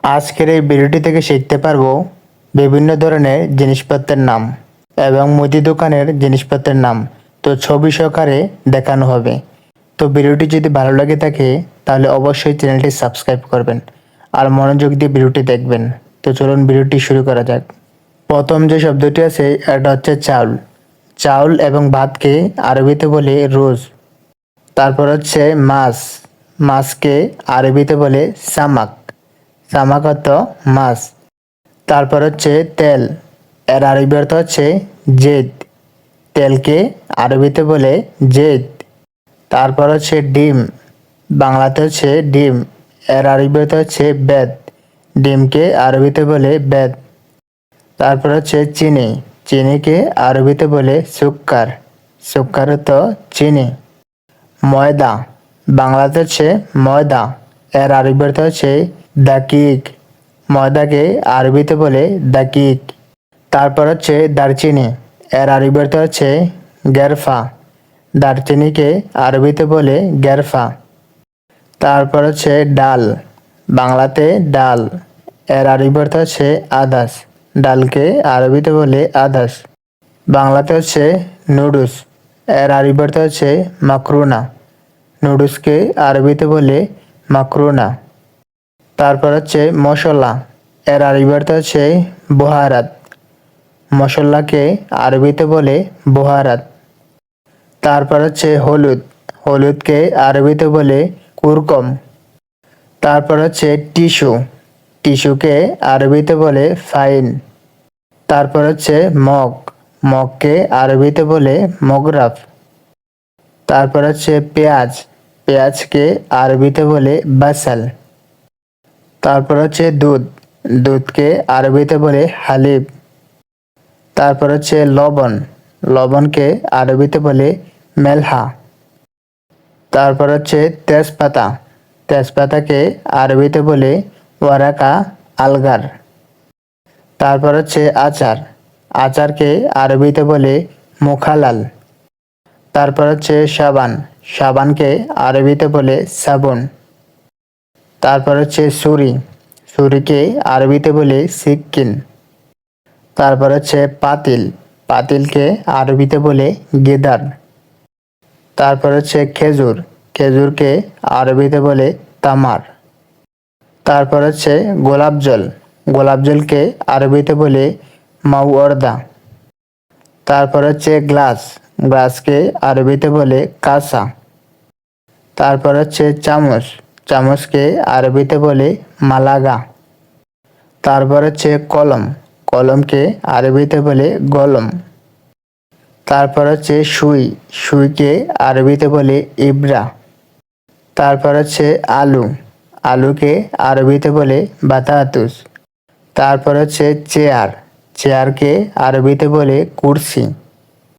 আজকের এই ভিডিওটি থেকে শিখতে পারবো বিভিন্ন ধরনের জিনিসপত্রের নাম এবং মুদি দোকানের জিনিসপত্রের নাম। তো ছবি সহকারে দেখানো হবে। তো ভিডিওটি যদি ভালো লাগে থাকে তাহলে অবশ্যই চ্যানেলটি সাবস্ক্রাইব করবেন আর মনোযোগ দিয়ে ভিডিওটি দেখবেন। তো চলুন ভিডিওটি শুরু করা যাক। প্রথম যে শব্দটি আছে এটা হচ্ছে চাউল। চাউল এবং ভাতকে আরবিতে বলে রোজ। তারপর হচ্ছে মাছ। মাছকে আরবিতে বলে সামাক। সামাক অর্থ মাছ। তারপর হচ্ছে তেল। এর আরবি অর্থ হচ্ছে জেদ। তেলকে আরবিতে বলে জেদ। তারপর হচ্ছে ডিম। বাংলাতে হচ্ছে ডিম। এর আরবি অর্থ হচ্ছে বেদ। ডিমকে আরবিতে বলে বেদ। তারপর হচ্ছে চিনি। চিনিকে আরবিতে বলে সুক্কার। সুক্কার অর্থ চিনি। ময়দা। বাংলাতে হচ্ছে ময়দা। এর আরবি অর্থ হচ্ছে দাকিক। ময়দাকে আরবিতে বলে দাকিক। তারপর হচ্ছে দারচিনি। এর আরবি অর্থ হচ্ছে গেরফা। দারচিনিকে আরবিতে বলে গেরফা। তারপর হচ্ছে ডাল। বাংলাতে ডাল। এর আরবি অর্থ হচ্ছে আদাস। ডালকে আরবিতে বলে আদাস। বাংলাতে হচ্ছে নুডলস। এর আরবি অর্থ হচ্ছে মাকরুনা। নুডলসকে আরবিতে বলে মাকরুনা। তারপর হচ্ছে মশলা। এর আরবি অর্থ হচ্ছে বহারাত। মশলাকে আরবিতে বলে বহারাত। তারপর হচ্ছে হলুদ। হলুদকে আরবিতে বলে কুরকম। তারপর হচ্ছে টিস্যু। টিস্যুকে আরবিতে বলে ফাইন। তারপর হচ্ছে মগ। মগকে আরবিতে বলে মগরাফ। তারপর হচ্ছে পেঁয়াজ। পেঁয়াজকে আরবিতে বলে বাসাল। তারপর হচ্ছে দুধ। দুধকে আরবিতে বলে হালিব। তারপর হচ্ছে লবণ। লবণকে আরবিতে বলে মেলহা। তারপর হচ্ছে তেজপাতা। তেজপাতাকে আরবিতে বলে ওয়ারাকা আলগার। তারপর হচ্ছে আচার। আচারকে আরবিতে বলে মুখালাল। তারপর হচ্ছে সাবান। সাবানকে আরবিতে বলে সাবুন। তারপর হচ্ছে ছুরি। ছুরিকে আরবিতে বলে সিক্কিন। তারপর হচ্ছে পাতিল। পাতিলকে আরবিতে বলে গেদার। তারপর হচ্ছে খেজুর। খেজুরকে আরবিতে বলে তামার। তারপর হচ্ছে গোলাপ জল। গোলাপ জলকে আরবিতে বলে মাউর্দা। তারপর হচ্ছে গ্লাস। গ্লাসকে আরবিতে বলে কাসা। তারপর হচ্ছে চামচ। চামচকে আরবিতে বলে মালাগা। তারপর হচ্ছে কলম। কলমকে আরবিতে বলে গলম। তারপর হচ্ছে সুই। সুইকে আরবিতে বলে ইব্রা। তারপর হচ্ছে আলু। আলুকে আরবিতে বলে বাতাতুস। তারপর হচ্ছে চেয়ার। চেয়ারকে আরবিতে বলে কুরসি।